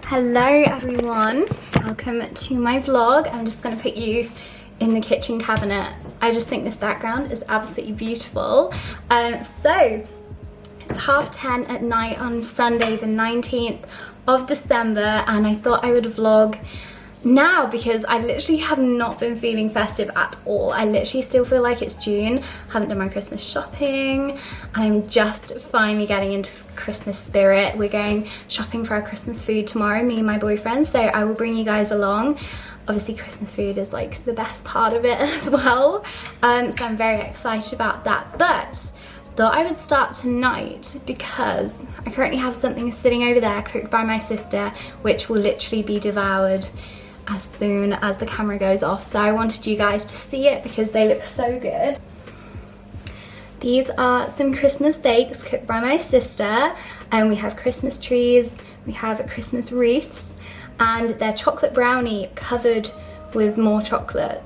Hello everyone, welcome to my vlog. I'm just going to put you in the kitchen cabinet. I just think this background is absolutely beautiful. So it's 10:30 at night on Sunday the 19th of December, and I thought I would vlog now because I literally have not been feeling festive at all. I literally still feel like it's June, haven't done my Christmas shopping, and I'm just finally getting into Christmas spirit. We're going shopping for our Christmas food tomorrow, me and my boyfriend, so I will bring you guys along. Obviously Christmas food is like the best part of it as well, so I'm very excited about that. But thought I would start tonight because I currently have something sitting over there cooked by my sister, which will literally be devoured as soon as the camera goes off. So I wanted you guys to see it because they look so good. These are some Christmas bakes cooked by my sister, and we have Christmas trees, we have Christmas wreaths, and they're chocolate brownie covered with more chocolate.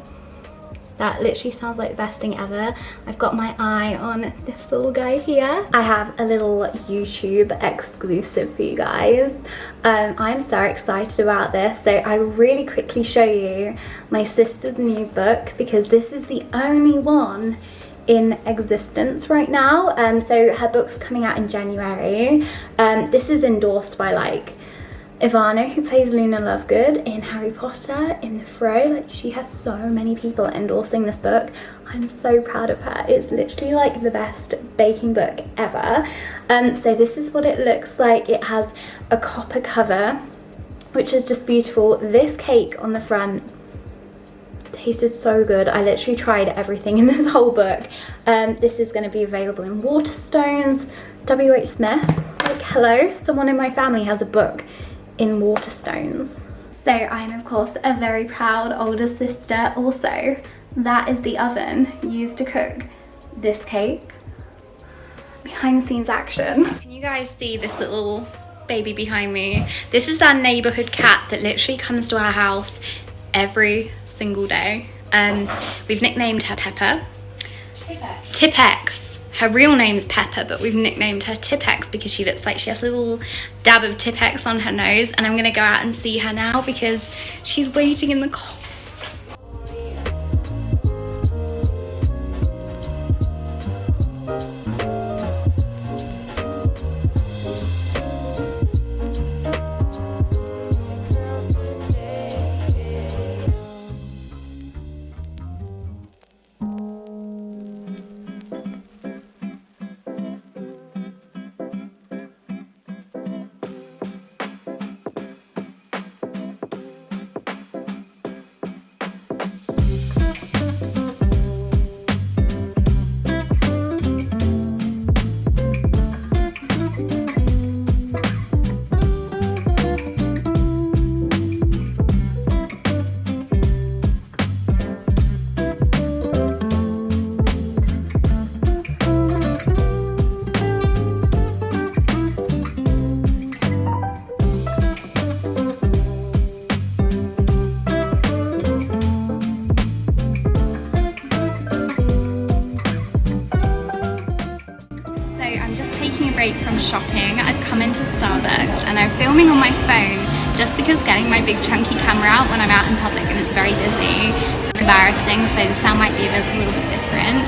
That literally sounds like the best thing ever. I've got my eye on this little guy here. I have a little YouTube exclusive for you guys. I'm so excited about this. So I will really quickly show you my sister's new book because this is the only one in existence right now. So her book's coming out in January. This is endorsed by like Ivana, who plays Luna Lovegood in Harry Potter, in The Fro. Like, she has so many people endorsing this book. I'm so proud of her. It's literally like the best baking book ever. So this is what it looks like. It has a copper cover, which is just beautiful. This cake on the front tasted so good. I literally tried everything in this whole book. This is going to be available in Waterstones. WH Smith, like, hello, someone in my family has a book in Waterstones. So I'm of course a very proud older sister. Also, that is the oven used to cook this cake. Behind the scenes action. Can you guys see this little baby behind me? This is our neighborhood cat that literally comes to our house every single day. We've nicknamed her Pepper. Tipex. Her real name's Pepper, but we've nicknamed her Tipex because she looks like she has a little dab of Tipex on her nose. And I'm gonna go out and see her now because she's waiting in the car. From shopping, I've come into Starbucks and I'm filming on my phone just because getting my big chunky camera out when I'm out in public and it's very busy, it's embarrassing, so the sound might be a little bit different.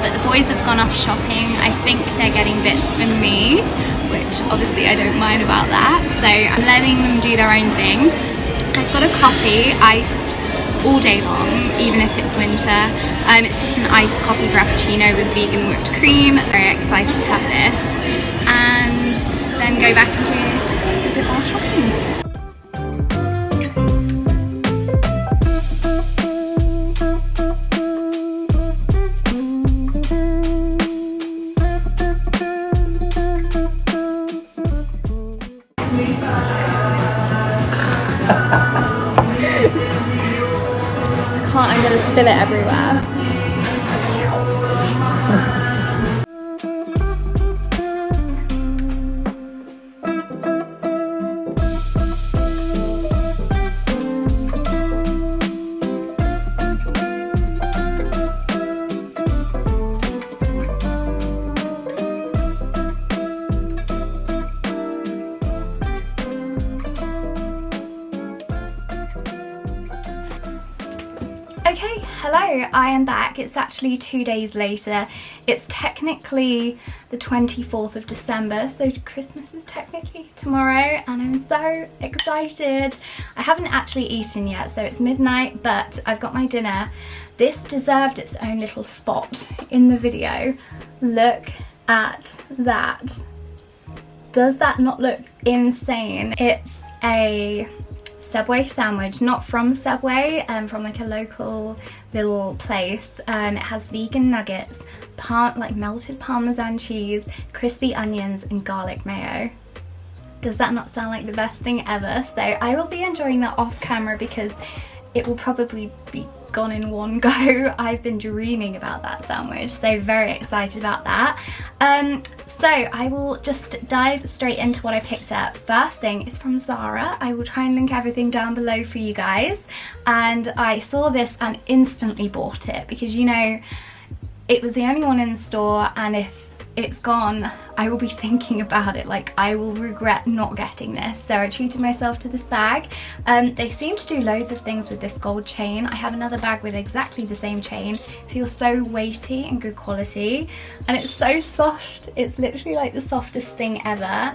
But the boys have gone off shopping. I think they're getting bits for me, which obviously I don't mind about that, so I'm letting them do their own thing. I've got a coffee, iced all day long, even if it's winter. It's just an iced coffee frappuccino with vegan whipped cream. Very excited to have this, and then go back and do a bit more shopping. I'm gonna spill it everywhere. Okay, hello, I am back. It's actually 2 days later. It's technically the 24th of December, so Christmas is technically tomorrow, and I'm so excited. I haven't actually eaten yet, so it's midnight, but I've got my dinner. This deserved its own little spot in the video. Look at that. Does that not look insane? It's a Subway sandwich, not from Subway, from like a local little place. It has vegan nuggets, like melted Parmesan cheese, crispy onions and garlic mayo. Does that not sound like the best thing ever? So I will be enjoying that off camera because it will probably be gone in one go. I've been dreaming about that sandwich, so very excited about that. So I will just dive straight into what I picked up. First thing is from Zara. I will try and link everything down below for you guys. And I saw this and instantly bought it because, you know, it was the only one in the store, and if it's gone, I will be thinking about it. Like, I will regret not getting this. So I treated myself to this bag. They seem to do loads of things with this gold chain. I have another bag with exactly the same chain. It feels so weighty and good quality, and it's so soft. It's literally like the softest thing ever.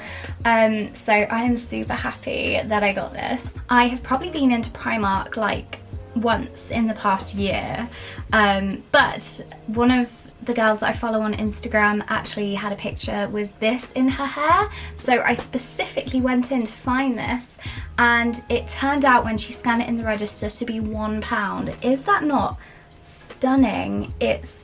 So I am super happy that I got this. I have probably been into Primark like once in the past year, but one of the girls that I follow on Instagram actually had a picture with this in her hair, so I specifically went in to find this, and it turned out when she scanned it in the register to be £1. Is that not stunning? It's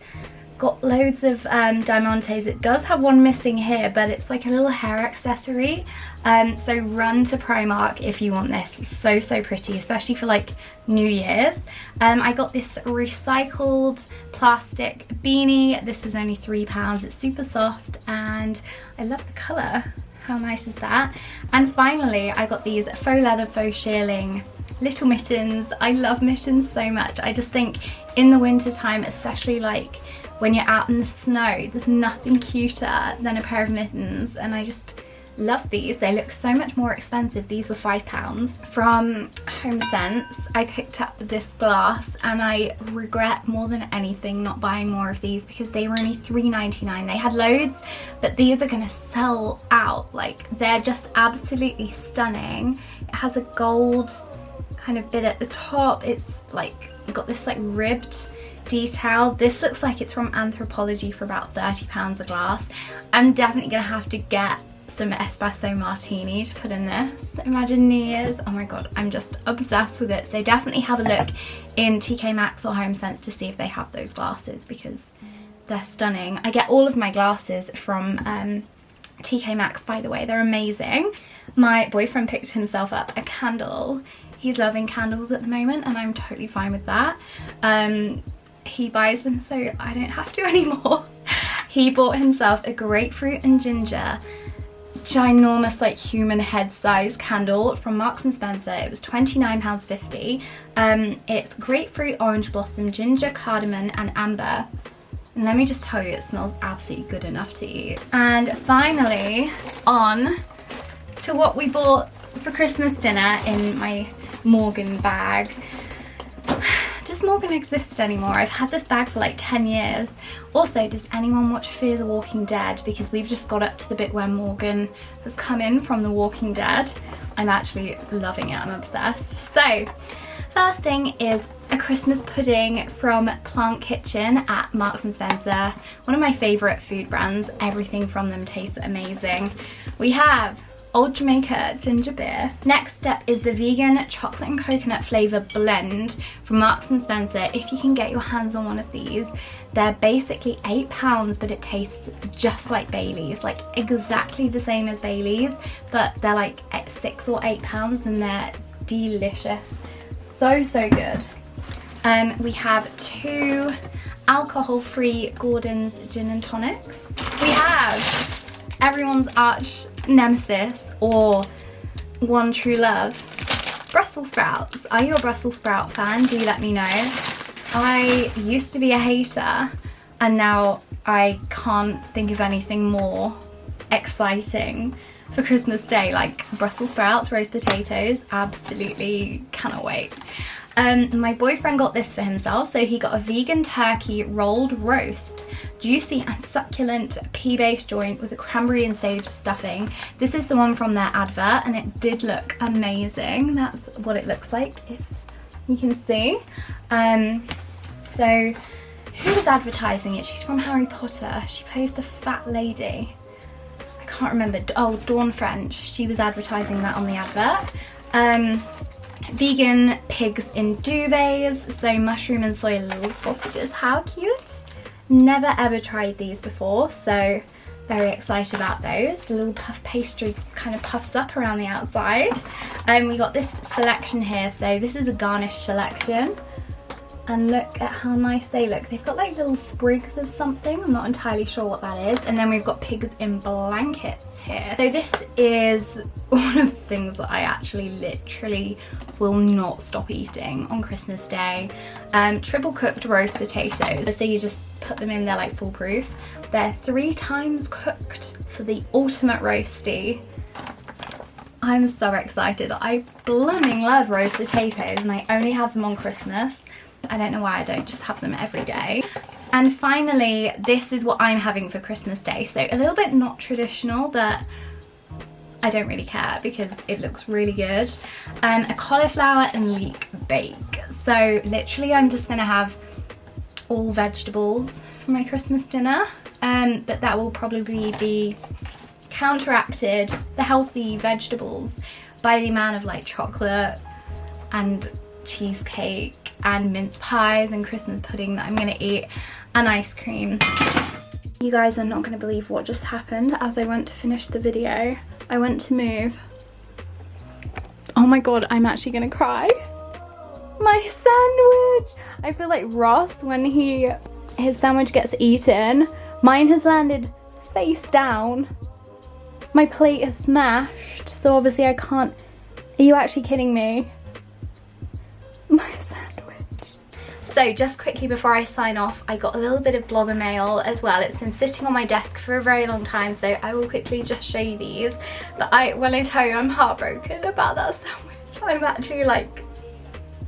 got loads of diamantes. It does have one missing here, but it's like a little hair accessory. So run to Primark if you want this. It's so, so pretty, especially for like New Year's. I got this recycled plastic beanie. This was only £3. It's super soft and I love the colour. How nice is that? And finally, I got these faux leather, faux shearling little mittens. I love mittens so much. I just think in the winter time, especially like when you're out in the snow, there's nothing cuter than a pair of mittens, and I just love these. They look so much more expensive. These were £5. From HomeSense, I picked up this glass, and I regret more than anything not buying more of these because they were only £3.99. They had loads, but these are gonna sell out. Like, they're just absolutely stunning. It has a gold kind of bit at the top. It's like got this like ribbed detail. This looks like it's from Anthropology for about £30 a glass. I'm definitely gonna have to get some espresso martini to put in this. Imagine New Year's. Oh my god, I'm just obsessed with it. So definitely have a look in TK Maxx or HomeSense to see if they have those glasses because they're stunning. I get all of my glasses from TK Maxx, by the way. They're amazing. My boyfriend picked himself up a candle. He's loving candles at the moment, and I'm totally fine with that. He buys them so I don't have to anymore. He bought himself a grapefruit and ginger ginormous like human head sized candle from Marks and Spencer. It was £29.50. It's grapefruit, orange blossom, ginger, cardamom and amber. And let me just tell you, it smells absolutely good enough to eat. And finally, on to what we bought for Christmas dinner in my Morgan bag. Does Morgan exist anymore? I've had this bag for like 10 years. Also, does anyone watch Fear the Walking Dead? Because we've just got up to the bit where Morgan has come in from The Walking Dead. I'm actually loving it, I'm obsessed. So, first thing is a Christmas pudding from Plant Kitchen at Marks and Spencer. One of my favourite food brands. Everything from them tastes amazing. We have Old Jamaica ginger beer. Next up is the vegan chocolate and coconut flavour blend from Marks and Spencer. If you can get your hands on one of these, they're basically £8, but it tastes just like Bailey's, like exactly the same as Bailey's, but they're like £6 or £8 and they're delicious. So, so good. We have 2 alcohol-free Gordon's gin and tonics. We have everyone's arch nemesis or one true love, Brussels sprouts. Are you a Brussels sprout fan? Do let me know. I used to be a hater and now I can't think of anything more exciting for Christmas Day, like Brussels sprouts, roast potatoes, absolutely cannot wait. My boyfriend got this for himself, so he got a vegan turkey rolled roast, juicy and succulent pea-based joint with a cranberry and sage stuffing. This is the one from their advert and it did look amazing. That's what it looks like, if you can see. So who was advertising it? She's from Harry Potter. She plays the fat lady. I can't remember. Oh, Dawn French. She was advertising that on the advert. Vegan pigs in duvets, so mushroom and soy little sausages. How cute. Never ever tried these before, so very excited about those. The little puff pastry kind of puffs up around the outside. We got this selection here, so this is a garnish selection. And look at how nice they look. They've got like little sprigs of something. I'm not entirely sure what that is. And then we've got pigs in blankets here. So this is one of the things that I actually literally will not stop eating on Christmas Day. Triple cooked roast potatoes. So you just put them in, they're like foolproof. They're 3 times cooked for the ultimate roasty. I'm so excited. I blooming love roast potatoes and I only have them on Christmas. I don't know why I don't just have them every day. And finally, this is what I'm having for Christmas Day. So a little bit not traditional, but I don't really care because it looks really good. A cauliflower and leek bake. So literally I'm just gonna have all vegetables for my Christmas dinner. But that will probably be counteracted, the healthy vegetables, by the amount of like chocolate and cheesecake and mince pies and Christmas pudding that I'm gonna eat, and ice cream. You guys are not gonna believe what just happened as I went to finish the video. I went to move. Oh my god, I'm actually gonna cry. My sandwich! I feel like Ross when his sandwich gets eaten. Mine has landed face down. My plate is smashed, so obviously I can't. Are you actually kidding me? My sandwich. So just quickly before I sign off, I got a little bit of blogger mail as well. It's been sitting on my desk for a very long time, so I will quickly just show you these. But when I tell you I'm heartbroken about that sandwich, I'm actually like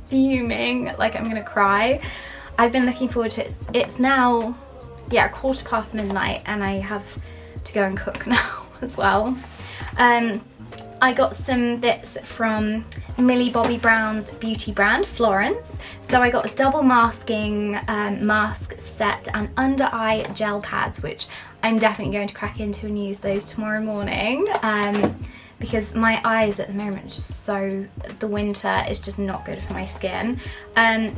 fuming, like I'm gonna cry. I've been looking forward to it. It's now, yeah, midnight and I have to go and cook now as well. I got some bits from Millie Bobby Brown's beauty brand, Florence. So I got a double masking mask set and under eye gel pads, which I'm definitely going to crack into and use those tomorrow morning. Because my eyes at the moment are just so, the winter is just not good for my skin.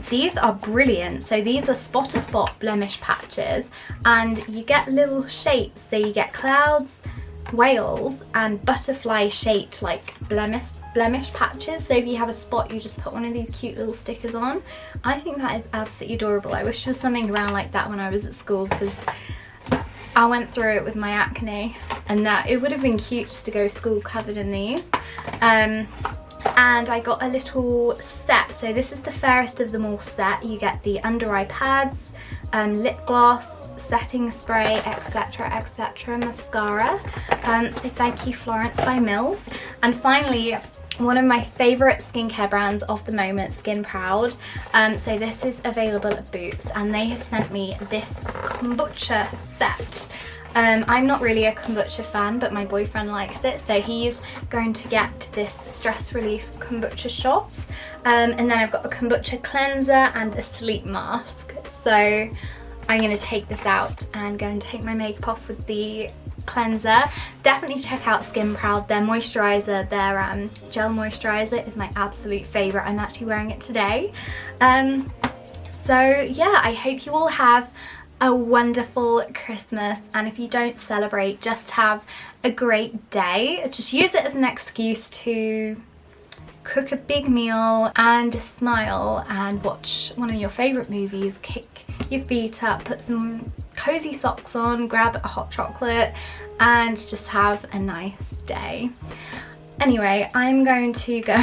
These are brilliant. So these are spot to spot blemish patches and you get little shapes. So you get clouds, whales and butterfly shaped like blemish patches. So if you have a spot, you just put one of these cute little stickers on. I think that is absolutely adorable. I wish there was something around like that when I was at school, because I went through it with my acne and that it would have been cute just to go to school covered in these. And I got a little set. So this is the fairest of them all set. You get the under eye pads, lip gloss, setting spray, etc, etc, mascara. So thank you, Florence by Mills. And finally, one of my favourite skincare brands of the moment, Skin Proud. So this is available at Boots and they have sent me this Kombucha Set. I'm not really a kombucha fan, but my boyfriend likes it, so he's going to get this stress relief kombucha shot. And then I've got a kombucha cleanser and a sleep mask. So I'm going to take this out and go and take my makeup off with the cleanser. Definitely check out Skin Proud. Their moisturizer, their gel moisturizer is my absolute favourite. I'm actually wearing it today. So yeah, I hope you all have a wonderful Christmas, and if you don't celebrate, just have a great day. Just use it as an excuse to cook a big meal and smile and watch one of your favourite movies, kick your feet up, put some cozy socks on, grab a hot chocolate and just have a nice day. Anyway, I'm going to go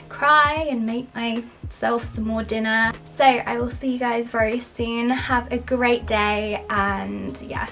cry and make myself some more dinner. So I will see you guys very soon. Have a great day and yeah,